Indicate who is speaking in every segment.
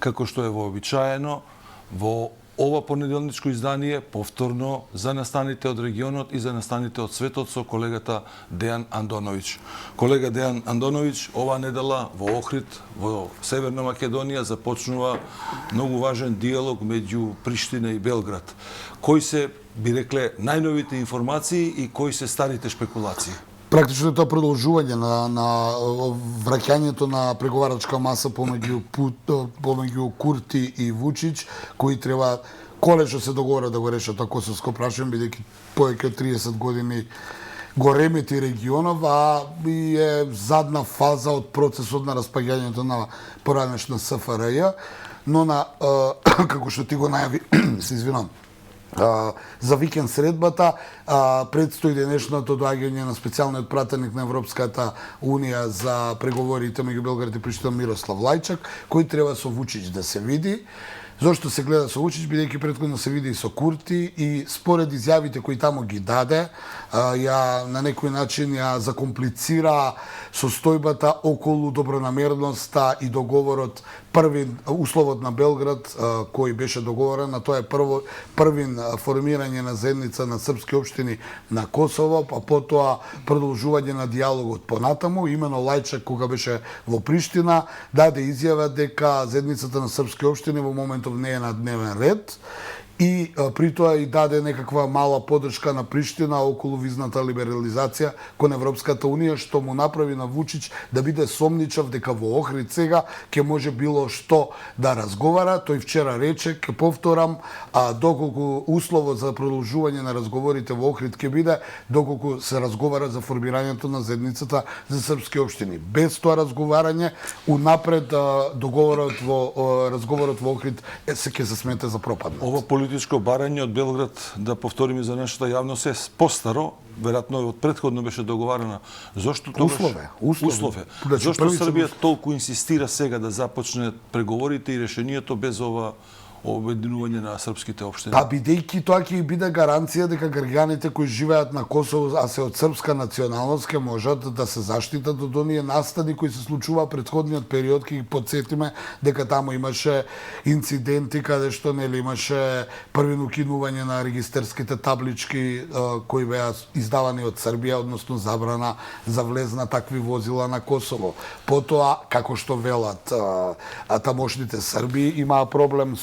Speaker 1: како што е вообичаено во ова понеделничко издание, повторно за настаните од регионот и за настаните од светот со колегата Дејан Андоновиќ. Колега Дејан Андоновиќ, оваа недела во Охрид, во Северна Македонија, започнува многу важен диалог меѓу Приштина и Белград. Кои се, би рекле, најновите информации и кои се старите шпекулации?
Speaker 2: Практично е тоа продолжување на враќањето на преговарачка маса помеѓу Курти и Вучич, кои треба колешно се договорат да го решат тоа косовско прашање, бидејќи повеќе од 30 години го ремети регионов, а и е задна фаза од процесот на распаѓањето на поранешна СФРЈ, но како што ти го најави, се извинам, за викенд средбата предстои денешното доаѓање на специјалниот пратеник на Европската Унија за преговорите меѓу Белград и Приштина Мирослав Лајчак, кој треба со Вучич да се види. Зошто се гледа со Вучич, бидејќи претходно се види и со Курти и според изјавите кои таму ги даде, ја на некој начин ја закомплицира состојбата околу добронамерноста и договорот, условот на Белград кој беше договорен, а тоа е првин формирање на заедница на српски општини на Косово, па потоа продолжување на диалогот понатаму. Имено Лајчак, кога беше во Приштина, даде изјава дека заедницата на српски општини во моментов не е на дневен ред и при тоа и даде некаква мала поддршка на Приштина околу визната либерализација кон Европската Унија, што му направи на Вучич да биде сомничав дека во Охрид сега ќе може било што да разговара. Тој вчера рече, ќе повторам, доколку условот за продолжување на разговорите во Охрид ќе биде доколку се разговара за формирањето на заедницата за српски општини. Без тоа разговарање, унапред разговорот во Охрид ќе се смета за пропаднат.
Speaker 1: Ова политичко барање од Белград, да повториме за нашата јавност, е постаро, веројатно од претходно беше договарано. Зошто тоа услове? Зошто Србија толку инсистира сега да започне преговорите и решението без ова обединување на српските општини?
Speaker 2: Па бидејќи тоа ќе биде гаранција дека граѓаните кои живеат на Косово, а се од српска националност, ќе можат да се заштитат од оние настани кои се случува предходниот период. Ќе ги потсетиме дека таму имаше инциденти каде што имаше првино укинување на регистерските таблички кои беа издавани од Србија, односно забрана за влез на такви возила на Косово. Потоа, како што велат тамошните Срби, имаа проблем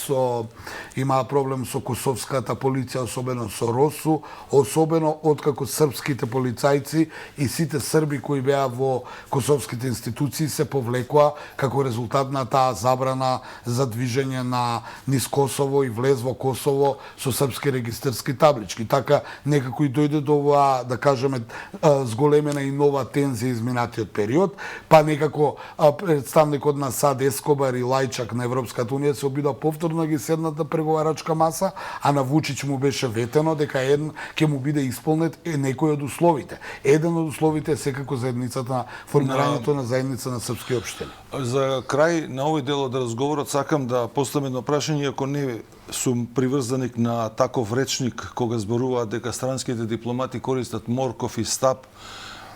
Speaker 2: со косовската полиција, особено со РОСУ, особено откако српските полицајци и сите срби кои беа во косовските институции се повлекоа како резултат на таа забрана за движење на низ Косово и влез во Косово со српски регистерски таблички. Така некако и дојде до оваа, да кажеме, зголемена и нова тензија изминатиот период, па некако представникот на САД Ескобар и Лајчак на Европската Унија се обидоа повторно ги седнат на преговарачка маса, а на Вучич му беше ветено дека ќе му биде исполнет некој од условите. Еден од условите е секако заедницата, формирањето на заедница на српски општини.
Speaker 1: За крај на овој дел од разговорот сакам да поставам едно прашање, ако не сум приврзаник на таков речник кога зборуваат дека странските дипломати користат морков и стап.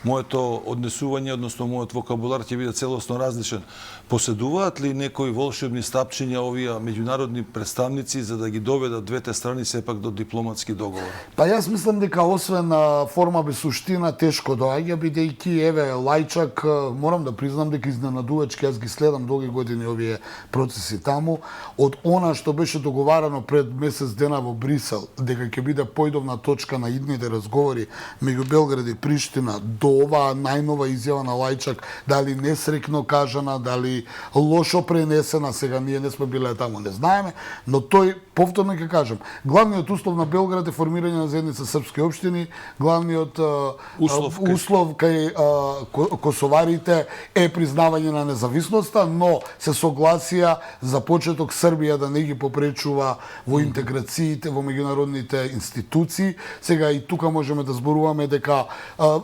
Speaker 1: Моето однесување, односно мојот вокабулар ќе биде целосно различен. Поседуваат ли некои волшебни стапчиња овие меѓународни представници за да ги доведат двете страни сепак до дипломатски договор?
Speaker 2: Па јас мислам дека освен форма без суштина тешко доаѓа, бидејќи еве Лајчак, морам да признам дека изненадувачки, јас ги следам долги години овие процеси таму, од она што беше договарано пред месец дена во Брисел, дека ќе биде појдовна точка на идните разговори меѓу Белград и Приштина, до оваа најнова изјава на Лајчак, дали несрекно кажана, дали лошо пренесена, сега ние не сме биле таму, не знаеме, но тој, повторно ќе кажам, главниот услов на Белград е формирање на заедница српски општини, главниот услов кај косоварите е признавање на независноста, но се согласија за почеток Србија да не ги попречува во интеграциите во меѓународните институции. Сега и тука можеме да зборуваме дека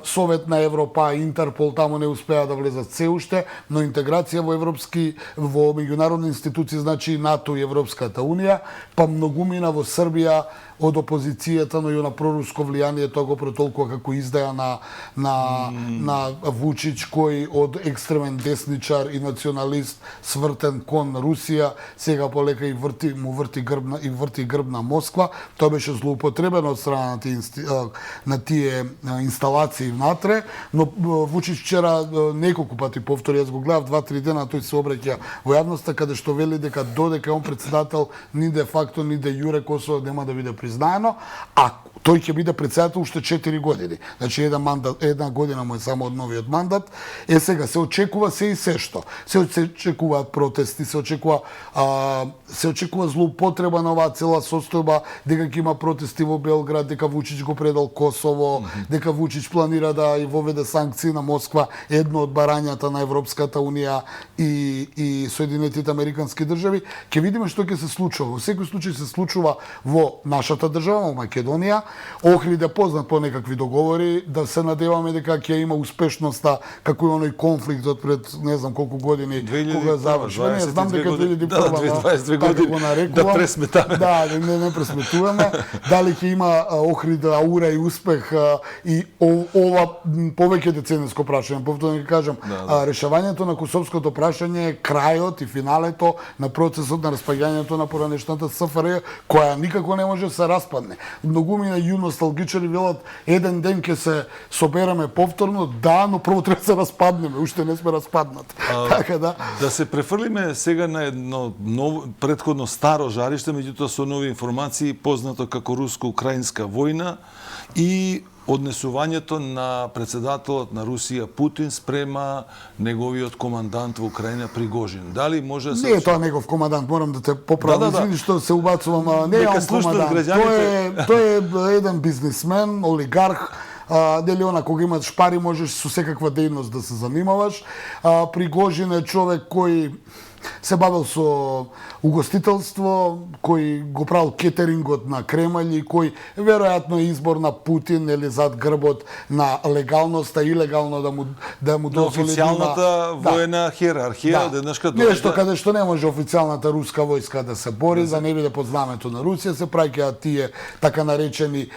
Speaker 2: Совет на на Европа, Интерпол, таму не успеа да влезат се уште, но интеграција во меѓународни институции, значи НАТО и Европската Унија, па многумина во Србија од опозицијата, но и на проруско влијание, тоа го протолкува како издаја на Вучич, кој од екстремен десничар и националист свртен кон Русија, сега полека и врти грб на Москва. Тоа беше злоупотребено од страна на тие инсталации внатре, но Вучич вчера неколку пати повтори, јас го гледав 2-3 дена, тој се обраќа во јавноста каде што вели дека додека он председател ни де факто ни де јуре Косово нема да биде признаено, а тој ќе биде председател уште 4 години. Значи една година му е само од новиот мандат. Сега се очекува се и се што. Се очекуваат протести, се очекува злоупотреба на оваа цела состојба, дека ќе има протести во Белград, дека Вучич го предал Косово, дека Вучич планира да и воведе санкции на Москва, едно од барањата на Европската Унија и Соединетите Американски држави. Ќе видиме што ќе се случува. Во секој случај се случува во нашата држава, во Македонија. Охрид е познат по некакви договори, да се надеваме дека ќе има успешноста како и оној конфликтот пред не знам колку години кога завршува. Не знам дека 2021 години
Speaker 1: да пресметаме.
Speaker 2: Да, не пресметуваме. Дали ќе има Охрид аура и успех и ова повеќе децениско прашање. Повторно ќе кажам, решавањето на косовското прашање е крајот и финалето на процесот на распаѓањето на поранешната СФРЈ, која никако не може да се распадне. Многумина носталгичари велат еден ден ќе се собереме повторно, да, но прво треба да се распаднеме, уште не сме распаднати. Така да
Speaker 1: се префрлиме сега на едно претходно старо жариште, меѓутоа со нови информации, познато како руско-украинска војна и однесувањето на председателот на Русија Путин спрема неговиот командант во Украина Пригожин. Дали може да се...
Speaker 2: Не е тоа негов командант, морам да те поправам. Извини што се убацувам, не е он командант. Тој е еден бизнисмен, олигарх, дали она кога имаш пари можеш со секаква дејност да се занимаваш. Пригожин е човек кој се бавил со угостителство, кој го правил кетерингот на Кремљ и кој веројатно е избор на Путин или зад грбот на легалноста и илегално да му дозволи
Speaker 1: официјалната воена хиерархија, денешка
Speaker 2: нешто каде што не може официјалната руска војска да се бори, за не биде под знамето на Русија, се праќаат тие така наречени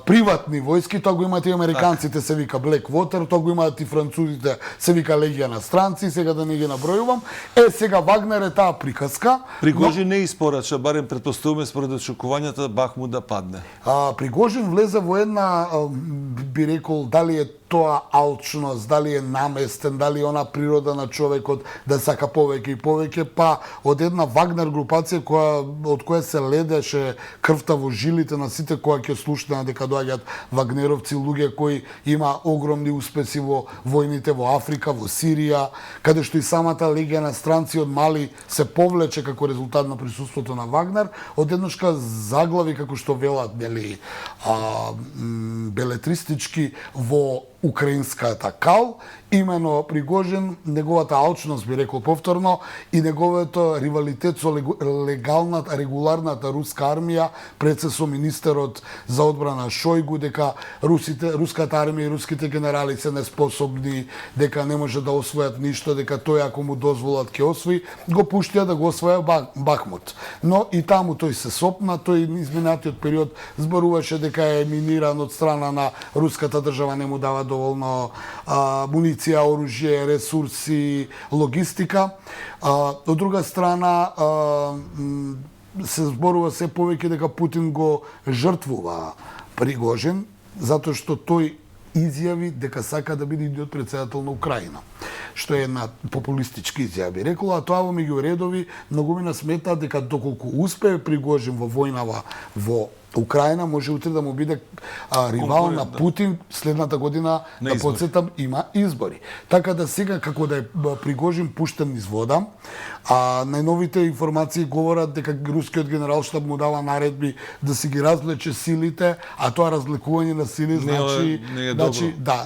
Speaker 2: приватни војски, тоа го имаат и американците, се вика Blackwater, тоа го имаат и французите, се вика Легија на странци, сега да не ги набројувам. Сега Вагнер е таа приказка.
Speaker 1: Пригожин не испорача, барем предпоставуваме според очекувањата Бахмут да падне.
Speaker 2: Пригожин влезе во една, би рекол, дали е тоа алчност, дали е наместен, дали е она природа на човекот да сака повеќе и повеќе, па од една Вагнер групација од која се ледеше крвта во жилите на сите која ќе слушна дека доаѓаат вагнеровци, луѓе кои има огромни успеси во војните во Африка, во Сирија, каде што и самата Легија на странци од Мали се повлече како резултат на присуството на Вагнер, одеднашка заглави како што велат белетристички во украинската кал, имено Пригожин, неговата алчност, би рекол повторно, и неговото ривалитет со регуларната руска армија, пред се со министерот за одбрана Шојгу, дека руската армија и руските генерали се неспособни, дека не може да освојат ништо, дека тој ако му дозволат ќе освои, го пуштија да го освоја Бахмут. Но и таму тој се сопна, тој изминатиот период зборуваше дека е миниран од страна на руската држава, не му дава доволно муниција, оружје, ресурси, логистика. Од друга страна, се зборува се повеќе дека Путин го жртвува Пригожин, затоа што тој изјави дека сака да биде идиот председател на Украина, што е една популистичка изјава, би рекла, а тоа во меѓу редови многумина сметаат дека доколку успее Пригожин во војнава во Украина, може утре да му биде ривал на Путин следната година, да подсетам, има избори. Така да сега, како да е Пригожин пуштен низ вода, најновите информации говорат дека рускиот генералштаб му дава наредби да си ги разлече силите, а тоа разлекување на сили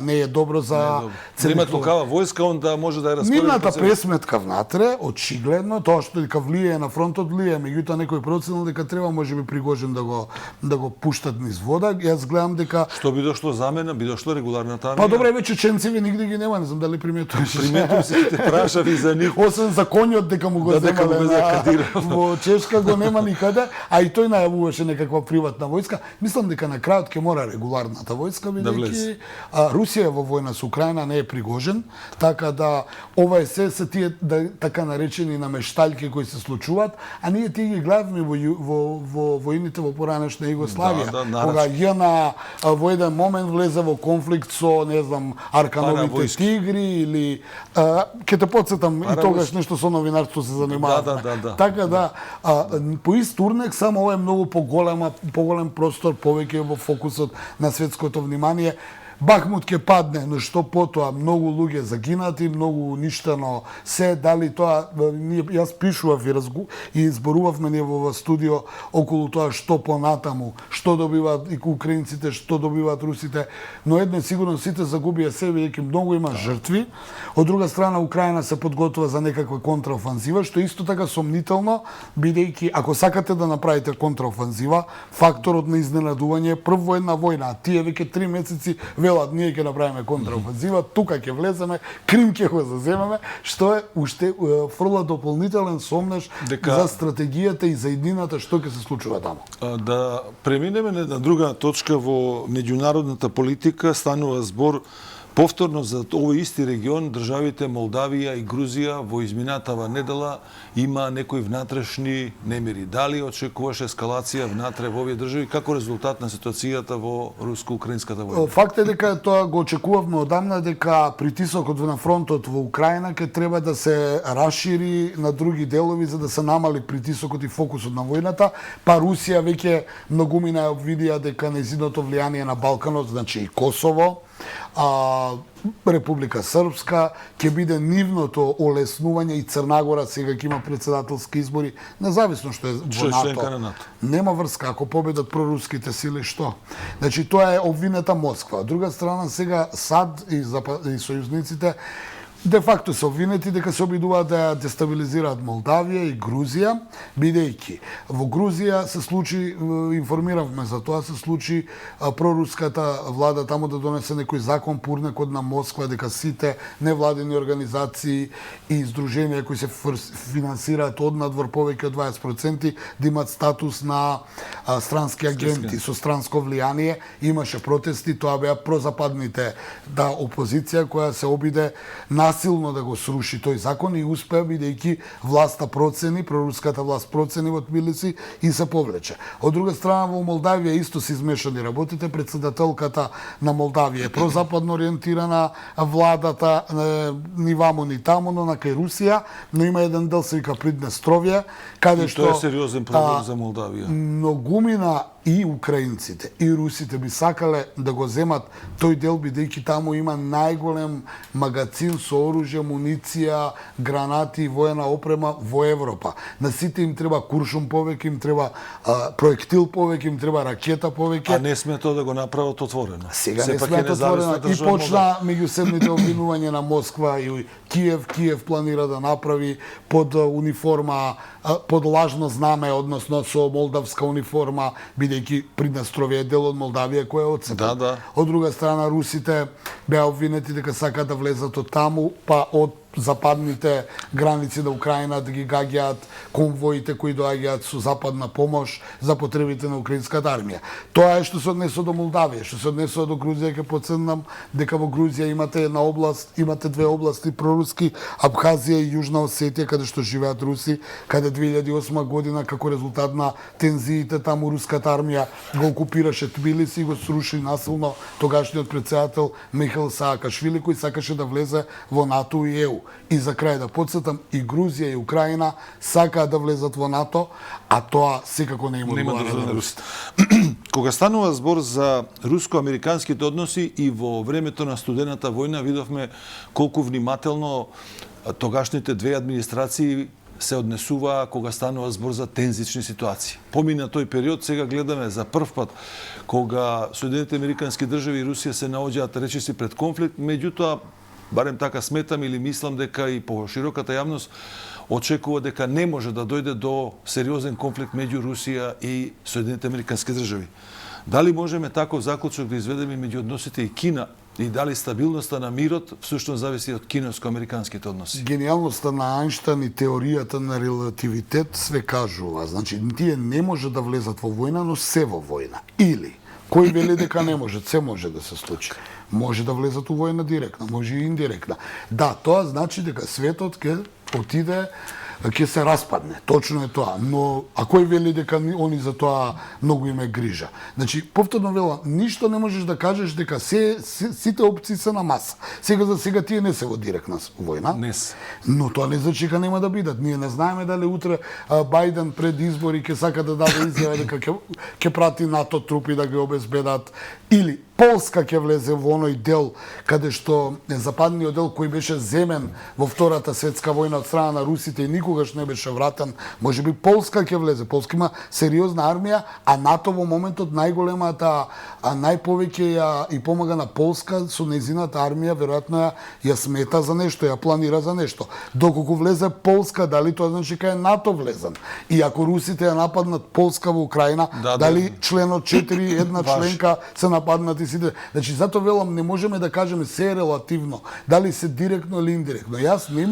Speaker 2: не е добро за
Speaker 1: целиот. Нема такава војска, он да може да ја распореди.
Speaker 2: Нивната пресметка внатре, очигледно, тоа што дека влијае на фронтот влијае, меѓутоа некој проценил дека треба можеби Пригожин да го да го пуштат низ вода. Јас гледам дека
Speaker 1: Што би дошло замена, би дошло регуларната армија.
Speaker 2: па добре, веќе ченцеви нигде ги нема, не знам дали приметуваш.
Speaker 1: Приметувам се те прашави за нив.
Speaker 2: Освен за конјот дека му го
Speaker 1: дека му
Speaker 2: земале
Speaker 1: го закадира.
Speaker 2: во Чешка го нема никаде, а и тој најавуваше некаква приватна војска. Мислам дека на крајот ќе мора регуларната војска бидејќи Русија во војна со Украина не е пригожен, така да ова е се тие така наречени намешталки кои се случуваат, а ние тие ги гледавме во војните во поранешна Југославија, кога JNA во еден момент влезе во конфликт со, не знам, Аркановите тигри или ќе те потсетам и тогаш нешто со новинарство се занимавав. Така да по ист урнек, само ова е многу поголем простор, повеќе во фокусот на светското внимание. Бахмут ќе падне, но што потоа многу луѓе загинати, многу уништено се, дали тоа јас пишував и зборувавме ние во студио околу тоа што понатаму, што добиваат и украинците, што добиваат русите, но едно е сигурно сите загубија се, бидејќи многу има жртви. Од друга страна Украина се подготвува за некаква контраофанзива, што исто така сомнително, бидејќи ако сакате да направите контраофанзива, факторот на изненадување е прв во една војна, а тие веќе 3 месеци велат ние ќе направиме контраофанзива, тука ќе влеземе, Крим ќе го заземеме, што е уште фрла дополнителен сомнеш за стратегијата и за иднината што ќе се случува таму.
Speaker 1: Да преминеме на друга точка во меѓународната политика, станува збор повторно за овој исти регион, државите Молдавија и Грузија во изминатава недела има некои внатрешни немири. Дали очекуваш ескалација внатре во овие држави како резултат на ситуацијата во руско-украинската војна?
Speaker 2: Факт е дека тоа го очекувавме одамна, дека притисокот на фронтот во Украина ќе треба да се расшири на други делови за да се намали притисокот и фокусот на војната, па Русија веќе многумина видија дека нејзиното влијание на Балканот, значи и Косово, Република Српска, ќе биде нивното олеснување и Црнагора сега ќе има председателски избори, независно што е во НАТО. Нема врска, ако победат проруските сили, што? Значи, тоа е обвинета Москва. Од друга страна, сега САД и сојузниците де факто се обвинети дека се обидуваат да дестабилизираат Молдавија и Грузија, бидејќи во Грузија се случи, информиравме за тоа, се случи проруската влада таму да донесе некој закон пурнек од на Москва дека сите невладени организации и издруженија кои се финансираат од надвор повеќе од 20% да имат статус на странски агенти со странско влијание. Имаше протести, тоа беа прозападните опозиција која се обиде насилно да го сруши тој закон и успеа бидејќи власта процени, проруската власт процени во Тбилиси и се повлече. Од друга страна во Молдавија исто се измешани работите, председателката на Молдавија е прозападно ориентирана, владата ни ваму ни таму, но на кај Русија, но има еден дел се вика Приднестровје, каде што
Speaker 1: тоа е сериозен проблем за Молдавија.
Speaker 2: Многумина и украинците и русите би сакале да го земат тој дел бидејќи таму има најголем магазин со оружје, муниција, гранати и воена опрема во Европа. На сите им треба куршум повеќе, им треба проектил повеќе, им треба ракета повеќе.
Speaker 1: А не сме тоа да го направат отворено.
Speaker 2: Сега не сме отворено и почна меѓусебните обвинувања на Москва и Киев. Киев планира да направи под униформа, под лажно знаме, односно со молдавска униформа, бидејќи Приднестровје е дел од Молдавија која е отцепена. Од друга страна, русите беа обвинети дека сакаат да влезат од таму, па од западните граници на Украина да ги гаѓаат конвоите кои доаѓаат со западна помош за потребите на украинската армија. Тоа е што се однесува до Молдавија, што се однесува до Грузија, ќе потсетнам дека во Грузија имате една област, имате две области проруски, Абхазија и Јужна Осетија, каде што живеат руси, каде 2008 година како резултат на тензиите таму руската армија го окупираше Тбилиси и го сруши насилно тогашниот претседател Михаил Саакашвили кој сакаше да влезе во НАТО и ЕУ. И за крај да потсетам, и Грузија и Украина сакаат да влезат во НАТО, а тоа секако не има одговара на русите.
Speaker 1: Кога станува збор за руско-американските односи и во времето на студената војна видовме колку внимателно тогашните две администрации се однесува кога станува збор за тензични ситуации. Помина тој период, сега гледаме за прв пат кога Соединетите американски држави и Русија се наоѓаат речиси пред конфликт, меѓутоа барем така сметам или мислам дека и по широката јавност очекува дека не може да дојде до сериозен конфликт меѓу Русија и Соединените Американски држави. Дали можеме таков заклучок да изведеме меѓу односите и Кина и дали стабилноста на мирот всушност зависи од кинеско-американските односи?
Speaker 2: Гениалноста на Ајнштајн и теоријата на релативитет све кажува. Значи, тие не може да влезат во војна, но се во војна. Или, кој вели дека не може, се може да се случи. Може да влезат у војна директно, може и индиректно. Да, тоа значи дека светот ќе отиде, ќе се распадне. Точно е тоа. Но а кој вели дека они за тоа многу им е грижа? Значи, повторно велам, ништо не можеш да кажеш дека сите опции се на маса. Сега за сега тие не се во директна војна.
Speaker 1: Не се.
Speaker 2: Но тоа не значи дека нема да бидат. Ние не знаеме дали утре Бајден пред избори ќе сака да даде изјава дека ќе прати НАТО трупи да ги обезбедат, или Полска ќе влезе во оној дел каде што западниот дел кој беше земен во Втората светска војна од страна на русите и никогаш не беше вратен, можеби Полска ќе влезе. Полска има сериозна армија, а НАТО во моментот најголемата, најповеќе ја и помага на Полска со нејзината армија, веројатно ја смета за нешто, ја планира за нешто. Доколку влезе Полска, дали тоа значи дека е НАТО влезен? И ако русите ја нападнат Полска во Украина, дали членот 4, една членка се нападнат и сите. Значи, затоа велам, не можеме да кажеме се е релативно, дали се директно или индиректно. Јас не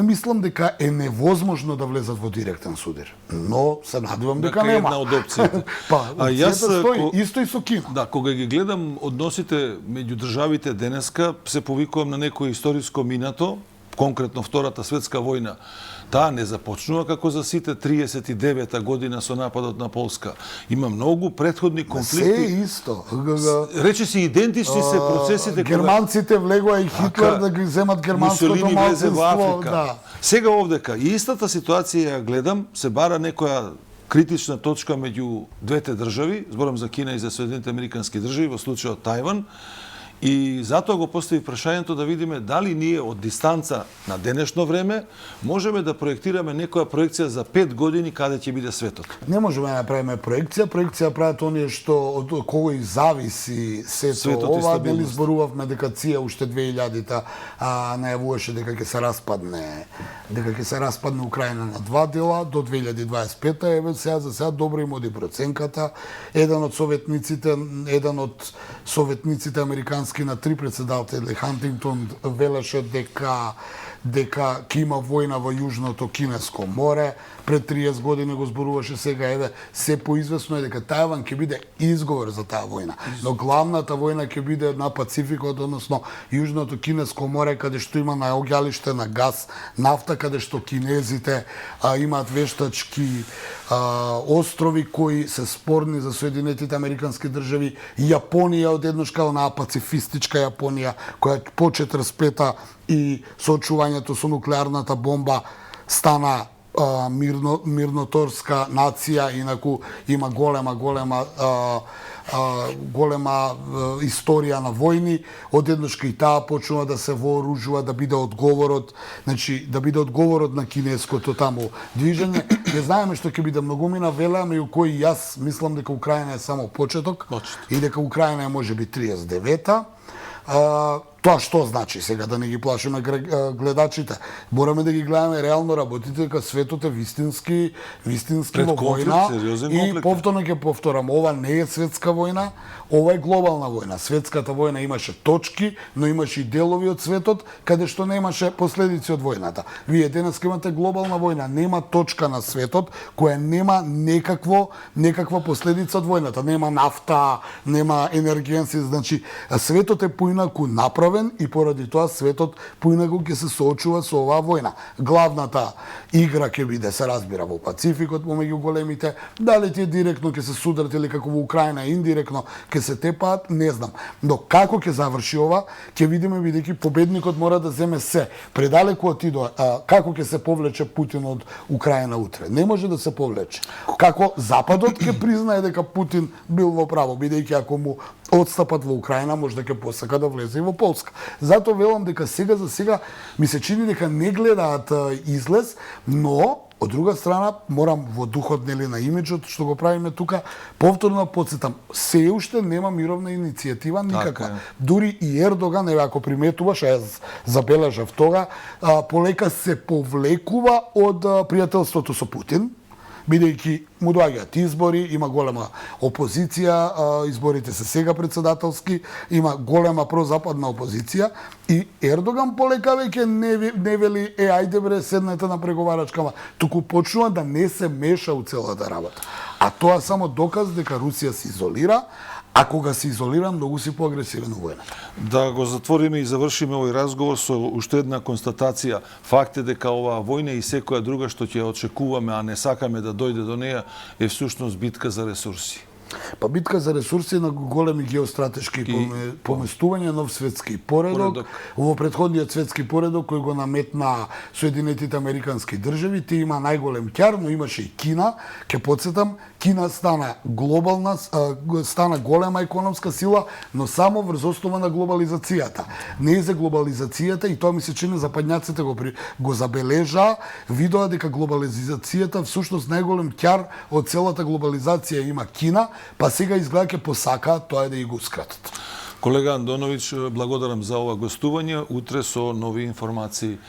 Speaker 2: мислам дека е невозможно да влезат во директен судир. Но се надевам дека нема.
Speaker 1: Една од опциите.
Speaker 2: Па, стои, исто и со Кина.
Speaker 1: Да, кога ги гледам односите меѓу државите денеска, се повикувам на некој историско минато, конкретно Втората светска војна. Таа не започнува како за сите 39-та година со нападот на Полска. Има многу претходни конфликти.
Speaker 2: Се исто.
Speaker 1: Рече си идентични се процесите.
Speaker 2: Германците влегоа и Хитлер да ги земат германското малцинство. Да.
Speaker 1: Сега овдека и истата ситуација ја гледам, се бара некоја критична точка меѓу двете држави, зборам за Кина и за Соединените Американски држави, во случајот Тајван. И затоа го постави прашањето да видиме дали ние од дистанца на денешно време можеме да проектираме некоја проекција за 5 години каде ќе биде светот.
Speaker 2: Не можеме да направиме проекција. Проекција прават оние што од кој зависи светот. Ова дали зборувавме дека ЦИА уште 2000-та најавуваше дека ќе се распадне Украина на два дела до 2025-та. Еве сега за сега добро им оди проценката. Еден од советниците американски на 3 председатели Хантингтон велеше дека ќе има војна во Јужното Кинеско море. Пред 30 години го зборуваше, сега еве се поизвестно е дека Тајван ќе биде изговор за таа војна. Но главната војна ќе биде на Пацификот, односно Јужното Кинеско море, каде што има наоѓалиште на газ, нафта, каде што кинезите имаат вештачки острови кои се спорни за Соединетите Американски држави. Јапонија одеднаш као онаа пацифистичка Јапонија која по 45-та и со очувањето со нуклеарната бомба стана мирноторска нација, инаку има голема историја на војни. Одеднаш и таа почнува да се вооружува, да биде одговорот, значи да биде одговорот на кинеското таму движење. Не знаеме што ќе биде многумина, велеме и кој јас мислам дека Украина е само почеток и дека Украина е можеби 39-та. Тоа што значи сега, да не ги плашиме гледачите? Мораме да ги гледаме реално работите, дека светот е вистински во војна. И повторно ќе повторам, ова не е светска војна, ова е глобална војна. Светската војна имаше точки, но имаше и делови од светот каде што немаше последици од војната. Вие денес имате глобална војна, нема точка на светот која нема некаква последица од војната. Нема нафта, нема енергенси, значи светот е поинаку направен и поради тоа светот поинаку ќе се соочува со оваа војна. Главната игра ќе биде, се разбира, во Пацификот помеѓу големите. Дали тие директно ќе се судрат или како во Украина индиректно ќе се тепаат, не знам. Но како ќе заврши ова, ќе видиме, бидејќи победникот мора да земе се. Предалеку отидоа, како ќе се повлече Путин од Украина утре? Не може да се повлече. Како Западот ќе признае дека Путин бил во право, бидејќи ако му отстапат во Украина, може да ќе посака да влезе и во Полска. Затоа велам дека сега за сега ми се чини дека не гледаат излез, но Од друга страна, морам во духот нели на имиджот што го правиме тука, повторно подсетам, се уште нема мировна иницијатива никаква.
Speaker 1: Така
Speaker 2: Дури и Ердоган, еве ако приметуваш, јас забележав тога, полека се повлекува од пријателството со Путин, бидејќи му доаѓаат избори, има голема опозиција, изборите се сега председателски, има голема прозападна опозиција и Ердоган полека веќе не вели ајде бре седнете на преговарачкама, туку почнува да не се меша у целата работа. А тоа само доказ дека Русија се изолира, а кога се изолира, многу си поагресивен у војната.
Speaker 1: Да го затвориме и завршиме овој разговор со уште една констатација. Факт е дека оваа војна и секоја друга што ќе очекуваме, а не сакаме да дојде до неја, е всушност битка за ресурси.
Speaker 2: Па битка за ресурси на големи геостратешки поместување, нов светски поредок. Во претходниот светски поредок кој го наметна Соединетите Американски држави, ти има најголем ќар, но имаше и Кина. Ке подсетам, Кина стана глобална, стана голема економска сила, но само врз основа на глобализацијата. Не за глобализацијата, и тоа ми се чини западњаците го забележаа, видоа дека глобализацијата всушност најголем ќар од целата глобализација има Кина, па сега изгледа ќе посакаат тоа да и го скратат.
Speaker 1: Колега Андоновиќ, благодарам за ова гостување. Утре со нови информации